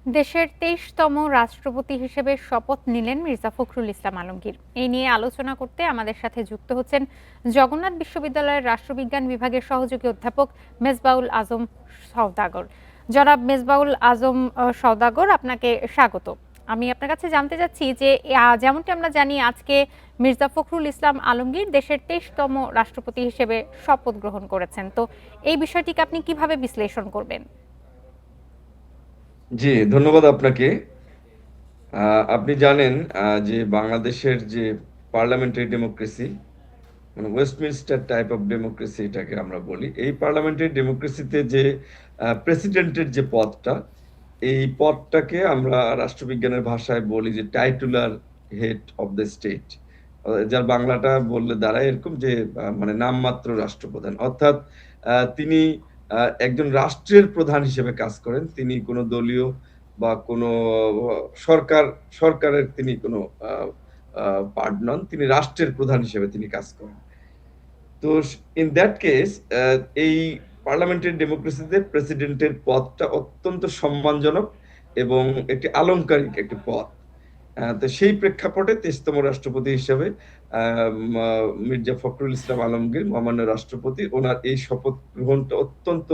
দেশের ২৩তম রাষ্ট্রপতি হিসেবে শপথ নিলেন মির্জা ফখরুল ইসলাম আলমগীর। এই নিয়ে আলোচনা করতে আমাদের সাথে যুক্ত হচ্ছেন জগন্নাথ বিশ্ববিদ্যালয়ের রাষ্ট্রবিজ্ঞান বিভাগের সহযোগী অধ্যাপক মেজবাউল আজম সওদাগর। জনাব মেজবাউল আজম সওদাগর, আপনাকে স্বাগত। আমি আপনার কাছে জানতে চাচ্ছি যে যেমনটি আমরা জানি আজকে মির্জা ফখরুল ইসলাম আলমগীর দেশের ২৩তম রাষ্ট্রপতি হিসেবে শপথ গ্রহণ করেছেন, তো এই বিষয়টিকে আপনি কিভাবে বিশ্লেষণ করবেন? জি, ধন্যবাদ আপনাকে। আপনি জানেন যে বাংলাদেশের যে পার্লামেন্টারি ডেমোক্রেসি, মানে ওয়েস্টমিনস্টার টাইপ অফ ডেমোক্রেসি এটাকে আমরা বলি। এই পার্লামেন্টারি ডেমোক্রেসিতে যে প্রেসিডেন্টের যে পদটা, এই পদটাকে আমরা রাষ্ট্রবিজ্ঞানের ভাষায় বলি যে টাইটুলার হেড অফ দ্য স্টেট। যার বাংলাটা বললে দাঁড়ায় এরকম যে মানে নামমাত্র রাষ্ট্রপ্রধান। অর্থাৎ তিনি একজন রাষ্ট্রের প্রধান হিসেবে কাজ করেন। তিনি কোনো দলীয় বা কোনো সরকার সরকারের তিনি কোনো আ আ পার্ট নন। তিনি রাষ্ট্রের প্রধান হিসেবে তিনি কাজ করেন। তো ইন দ্যাট কেস এই পার্লামেন্টারি ডেমোক্রেসিতে প্রেসিডেন্টের পদটা অত্যন্ত সম্মানজনক এবং একটি আলংকারিক একটি পদ। তো সেই প্রেক্ষাপটে ২৩তম রাষ্ট্রপতি হিসেবে মির্জা ফখরুল ইসলাম আলমগীর মহামান্য রাষ্ট্রপতি, ওনার এই শপথ গ্রহণটা অত্যন্ত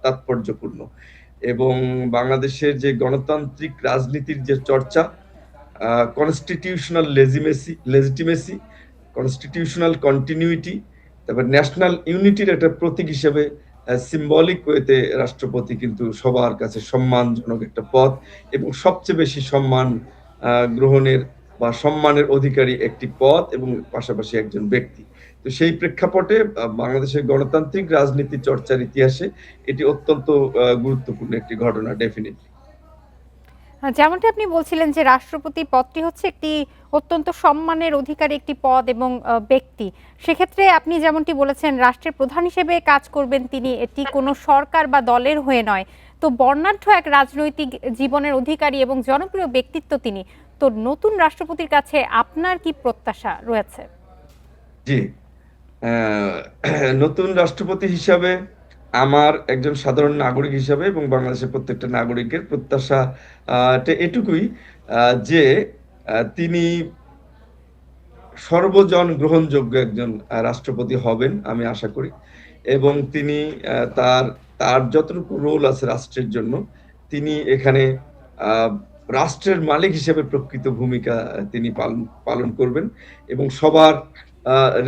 তাৎপর্যপূর্ণ। এবং বাংলাদেশের যে গণতান্ত্রিক রাজনীতির যে চর্চা, কনস্টিটিউশনাল লেজিটিমেসি, কনস্টিটিউশনাল কন্টিনিউইটি, তারপর ন্যাশনাল ইউনিটির একটা প্রতীক হিসেবে সিম্বলিক ওয়েতে রাষ্ট্রপতি কিন্তু সবার কাছে সম্মানজনক একটা পদ এবং সবচেয়ে বেশি সম্মান গ্রহণের বা সম্মানের অধিকারী একটি পদ এবং পাশাপাশি একজন ব্যক্তি। তো সেই প্রেক্ষাপটে বাংলাদেশের গণতান্ত্রিক রাজনীতি চর্চার ইতিহাসে এটি অত্যন্ত গুরুত্বপূর্ণ একটি ঘটনা ডেফিনিটলি। যেমনটি আপনি বলছিলেন যে রাষ্ট্রপতি পদটি হচ্ছে একটি অত্যন্ত সম্মানের অধিকারী একটি পদ এবং ব্যক্তি। সেক্ষেত্রে আপনি যেমনটি বলেছেন রাষ্ট্রের প্রধান হিসেবে কাজ করবেন তিনি, এটি কোনো সরকার বা দলের হয়ে নয়। তো বর্ণাঢ্য এক রাজনৈতিক জীবনের অধিকারী এবং জনপ্রিয় ব্যক্তিত্ব তিনি। তো নতুন রাষ্ট্রপতির কাছে আপনার কি প্রত্যাশা রয়েছে? জি, নতুন রাষ্ট্রপতি হিসাবে আমার একজন সাধারণ নাগরিক হিসাবে এবং বাংলাদেশের প্রত্যেকটা নাগরিকের প্রত্যাশা এটুকুই যে তিনি সর্বজন গ্রহণযোগ্য একজন রাষ্ট্রপতি হবেন আমি আশা করি। এবং তিনি তার তার যতটুকু রোল আছে রাষ্ট্রের জন্য, তিনি এখানে রাষ্ট্রের মালিক হিসেবে প্রকৃত ভূমিকা তিনি পালন করবেন এবং সবার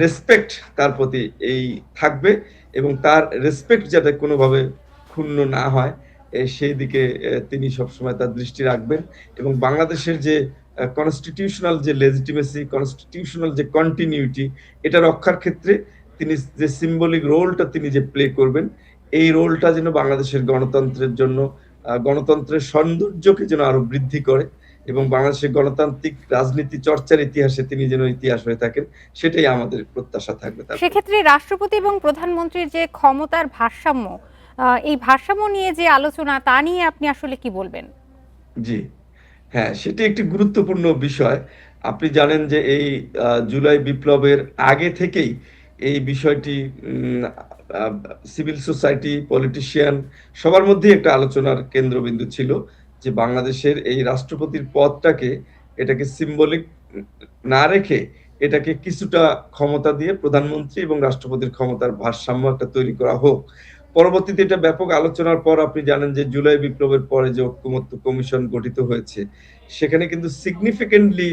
রেসপেক্ট তার প্রতি এই থাকবে এবং তার রেসপেক্ট যাতে কোনোভাবে ক্ষুণ্ণ না হয় সেই দিকে তিনি সবসময় তার দৃষ্টি রাখবেন এবং বাংলাদেশের যে কনস্টিটিউশনাল যে লেজিটিমেসি, কনস্টিটিউশনাল যে কন্টিনিউটি, এটা রক্ষার ক্ষেত্রে তিনি যে সিম্বলিক রোলটা তিনি যে প্লে করবেন, এই রোলটা যেন বাংলাদেশের গণতন্ত্রের জন্য গণতন্ত্রের সৌন্দর্যকে যেন আরো বৃদ্ধি করে এবং বাংলাদেশের গণতান্ত্রিক রাজনীতি চর্চার ইতিহাসে তিনি যেন ইতিহাস হয়ে থাকেন, সেটাই আমাদের প্রত্যাশা থাকবে তার প্রতি। সেক্ষেত্রে রাষ্ট্রপতি এবং প্রধানমন্ত্রীর যে ক্ষমতার ভারসাম্য, এই ভারসাম্য নিয়ে যে আলোচনা তা নিয়ে আপনি আসলে কি বলবেন? জি। হ্যাঁ, সেটি একটি গুরুত্বপূর্ণ বিষয়। আপনি জানেন যে এই জুলাই বিপ্লবের আগে থেকেই এই বিষয়টি উম আ সিভিল সোসাইটি, পলিটিশিয়ান সবার মধ্যেই একটা আলোচনার কেন্দ্রবিন্দু ছিল যে বাংলাদেশের এই রাষ্ট্রপতির পদটাকে এটাকে সিম্বলিক না রেখে এটাকে কিছুটা ক্ষমতা দিয়ে প্রধানমন্ত্রী এবং রাষ্ট্রপতির ক্ষমতার ভারসাম্য একটা তৈরি করা হোক। পরবর্তীতে এটা ব্যাপক আলোচনার পর আপনি জানেন যে জুলাই বিপ্লবের পরে যে ঐকমত্য কমিশন গঠিত হয়েছে, সেখানে কিন্তু সিগনিফিকেন্টলি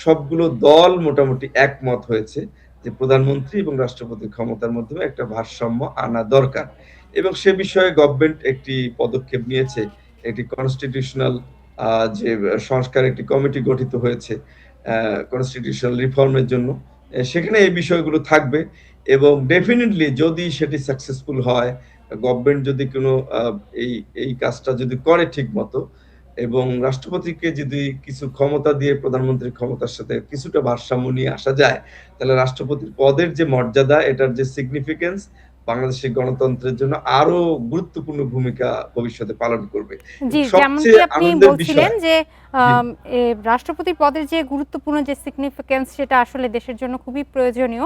সবগুলো দল মোটামুটি একমত হয়েছে যে প্রধানমন্ত্রী এবং রাষ্ট্রপতির ক্ষমতার মাধ্যমে একটা ভারসাম্য আনা দরকার। এবং সে বিষয়ে গভর্নমেন্ট একটি পদক্ষেপ নিয়েছে। একটি কনস্টিটিউশনাল যে সংস্কার একটি কমিটি গঠিত হয়েছে কনস্টিটিউশনাল রিফর্মের জন্য। সেখানে এই বিষয়গুলো থাকবে এবং ডেফিনিটলি যদি সেটি সাকসেসফুল হয়, গভর্নমেন্ট যদি কোনো এই এই কাজটা যদি করে ঠিকমতো এবং রাষ্ট্রপতিকে যদি কিছু ক্ষমতা দিয়ে প্রধানমন্ত্রীর ক্ষমতার সাথে কিছুটা ভারসাম্য নিয়ে আসা যায়, তাহলে রাষ্ট্রপতির পদের যে মর্যাদা, এটার যে সিগনিফিকেন্স বাংলাদেশের গণতন্ত্রের জন্য আরো গুরুত্বপূর্ণ ভূমিকা ভবিষ্যতে পালন করবে। জি, এবং যেমনটি সবচেয়ে আপনি আনন্দের বলছিলেন বিষয়, যে জি, আম এ রাষ্ট্রপতি পদের যে গুরুত্বপূর্ণ যে সিগনিফিক্যান্স সেটা আসলে দেশের জন্য খুবই প্রয়োজনীয়।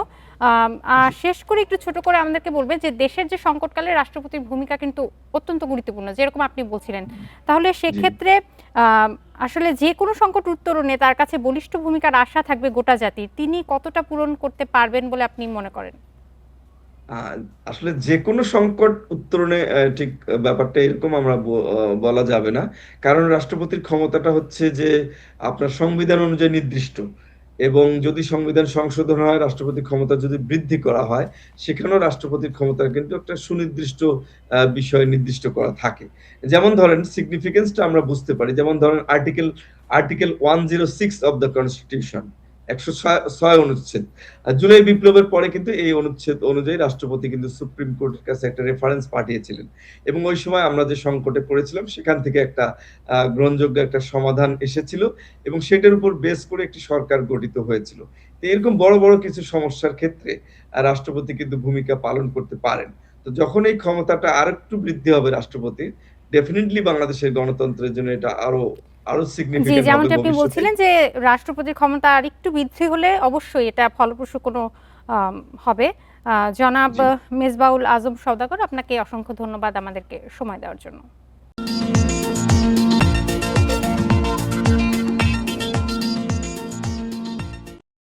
জি, শেষ করে একটু ছোট করে আমাদেরকে বলবেন যে দেশের যে সংকটকালে রাষ্ট্রপতির ভূমিকা কিন্তু অত্যন্ত গুরুত্বপূর্ণ যেরকম আপনি বলছিলেন। তাহলে জি। সেক্ষেত্রে আম আসলে যেকোনো সংকট উত্তরণে তার কাছে বলিষ্ঠ ভূমিকার আশা থাকবে গোটা জাতির। তিনি কতটা পূরণ করতে পারবেন বলে আপনি মনে করেন? আ আসলে যেকোনো সংকট উত্তরণে ঠিক ব্যাপারটা এরকম আমরা বলা যাবে না। কারণ রাষ্ট্রপতির ক্ষমতাটা হচ্ছে যে আপনার সংবিধান অনুযায়ী নির্দিষ্ট। এবং যদি সংবিধান সংশোধন হয়, রাষ্ট্রপতির ক্ষমতা যদি বৃদ্ধি করা হয়, সেখানেও রাষ্ট্রপতির ক্ষমতার কিন্তু একটা সুনির্দিষ্ট বিষয় নির্দিষ্ট করা থাকে। যেমন ধরেন সিগনিফিকেন্স টা আমরা বুঝতে পারি। যেমন ধরেন আর্টিকেল 106 অফ দ্যা কনস্টিটিউশন ১০৬ অনুচ্ছেদ। জুলাই বিপ্লবের পরে কিন্তু এই অনুচ্ছেদ অনুযায়ী রাষ্ট্রপতি কিন্তু সুপ্রিম কোর্টের কাছে একটা রেফারেন্স পাঠিয়েছিলেন। এবং ওই সময় আমরা যে সংকটে পড়েছিলাম সেখান থেকে একটা গ্রহণযোগ্য একটা সমাধান এসেছিল এবং সেটার উপর বেস করে একটি সরকার গঠিত হয়েছিল। তো এরকম বড়, বড় কিছু সমস্যার ক্ষেত্রে রাষ্ট্রপতি কিন্তু ভূমিকা পালন করতে পারেন। তো যখন এই ক্ষমতাটা আরেকটু বৃদ্ধি হবে রাষ্ট্রপতির, ডেফিনিটলি বাংলাদেশের গণতন্ত্রের জন্য এটা আরো জি, সিগনিফিক্যান্ট হবে যেমনটি আপনি ভবিষ্যতে। বলছিলেন যে রাষ্ট্রপতির ক্ষমতা আরেকটু বৃদ্ধি হলে অবশ্যই এটা ফলপ্রসূ কোনো হবে। জনাব জি। মেজবাউল আজম সওদাগর আপনাকে অসংখ্য ধন্যবাদ আমাদেরকে সময় দেওয়ার জন্য।